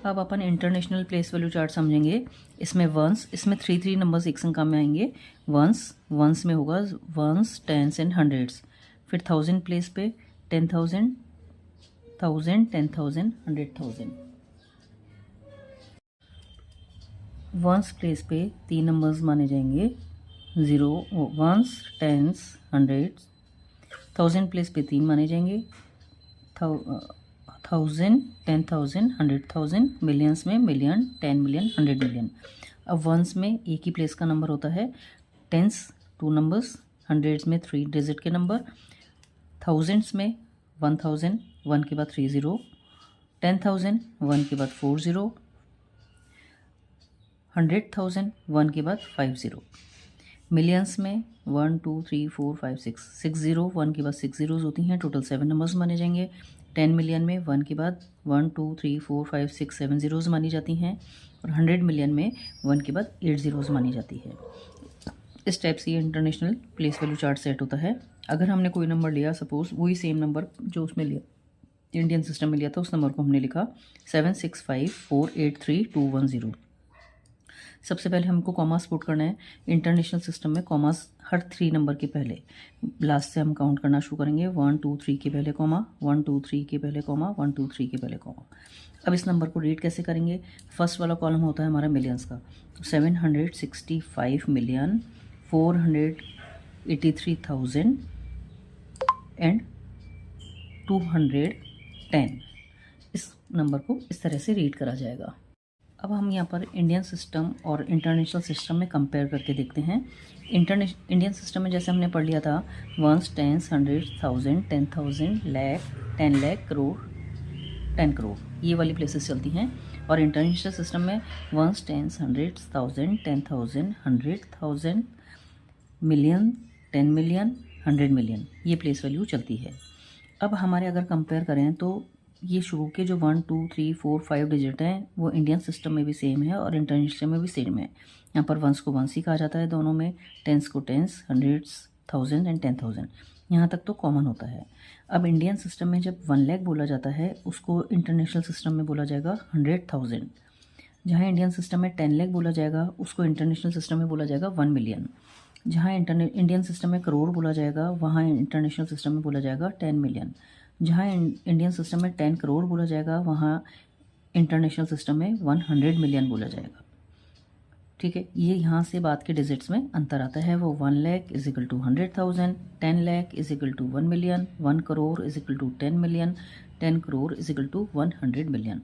अब अपन international place value chart समझेंगे। इसमें वंस, इसमें 3 नंबर्स एक संख्या में आएंगे। वंस में होगा वंस, टेंस एंड हंड्रेड्स। फिर 1000 प्लेस पे 10,000, 1000, 10,000, 100,000। वंस प्लेस पे 3 नंबर्स माने जाएंगे, 0, वंस, टेंस, हंड्रेड्स। 1000 प्लेस पे 3 माने जाएंगे, 1000, 10,000, 100,000। मिलियंस में मिलियन, 10 मिलियन, 100 मिलियन। अब वंस में एक ही प्लेस का नंबर होता है, टेंस 2 नंबर्स, हंड्रेड्स में 3 डिजिट के नंबर, थाउजेंड्स में 1000, 1 के बाद 3 0, 10,000, 1 के बाद 4 0, 100,000, 1 के बाद 5 0। मिलियंस में 1 2 3 4 5 6, 6 0, 1 के बाद 6 जीरोज़ होती हैं। टोटल 7 नंबर्स माने जाएंगे। 10 मिलियन में 1 के बाद 1 2 3 4 5 6 7 जीरोज़ मानी जाती हैं। और 100 मिलियन में 1 के बाद 8 जीरोज़ मानी जाती है। इस टाइप से ये international place value chart set होता है। अगर हमने कोई नंबर लिया, सपोज वही सेम नंबर जो उसमें लिया, इंडियन सिस्टम में लिया था, उस नंबर को हमने लिखा 765483210। सबसे पहले हमको कॉमास पुट करना है। इंटरनेशनल सिस्टम में कॉमास हर 3 नंबर के पहले, लास्ट से हम काउंट करना शुरू करेंगे। 1 2 3 के पहले कॉमा, 1 2 3 के पहले कॉमा, 1 2 3 के पहले कॉमा। अब इस नंबर को रीड कैसे करेंगे? फर्स्ट वाला कॉलम होता है हमारा मिलियंस का, 765,483,210। इस नंबर को इस तरह से रीड करा जाएगा। अब हम यहाँ पर इंडियन सिस्टम और इंटरनेशनल सिस्टम में कंपेयर करके देखते हैं। इंडियन सिस्टम में जैसे हमने पढ़ लिया था, ones, tens, hundred, 1000, 10,000, lakh, 10 lakh, crore, 10 crore, ये वाली प्लेसेस चलती हैं। और इंटरनेशनल सिस्टम में ones, tens, hundred, 1000, 10,000, 100,000, million, 10 million, 100 million, ये प्लेस वैल्यू चलती है। अब हमारे अगर कंपेयर करें तो ये शुरू के जो 1 2 3 4 5 डिजिट हैं वो इंडियन सिस्टम में भी सेम है और इंटरनेशनल में भी सेम है। यहाँ पर वंस को वंस ही कहा जाता है दोनों में, टेंस को टेंस, हंड्रेड्स, 1000 एंड 10,000, यहाँ तक तो कॉमन होता है। अब इंडियन सिस्टम में जब 1 लाख बोला जाता है, उसको इंटरनेशनल सिस्टम में बोला जाएगा 100,000। जहाँ इंडियन सिस्टम में 10 लाख बोला जाएगा, उसको इंटरनेशनल सिस्टम में बोला जाएगा 1 मिलियन। जहाँ इंडियन सिस्टम में करोड़ बोला जाएगा, वहाँ इंटरनेशनल सिस्टम में बोला जाएगा 10 मिलियन। जहाँ इंडियन सिस्टम में 10 करोड़ बोला जाएगा, वहाँ इंटरनेशनल सिस्टम में 100 मिलियन बोला जाएगा। ठीक है, ये यहाँ से बात के डिजिट्स में अंतर आता है। वो 1 lakh is equal to 100,000, 10 lakh is equal to 1 million, 1 crore is equal to 10 million, 10 crore is equal to 100 million.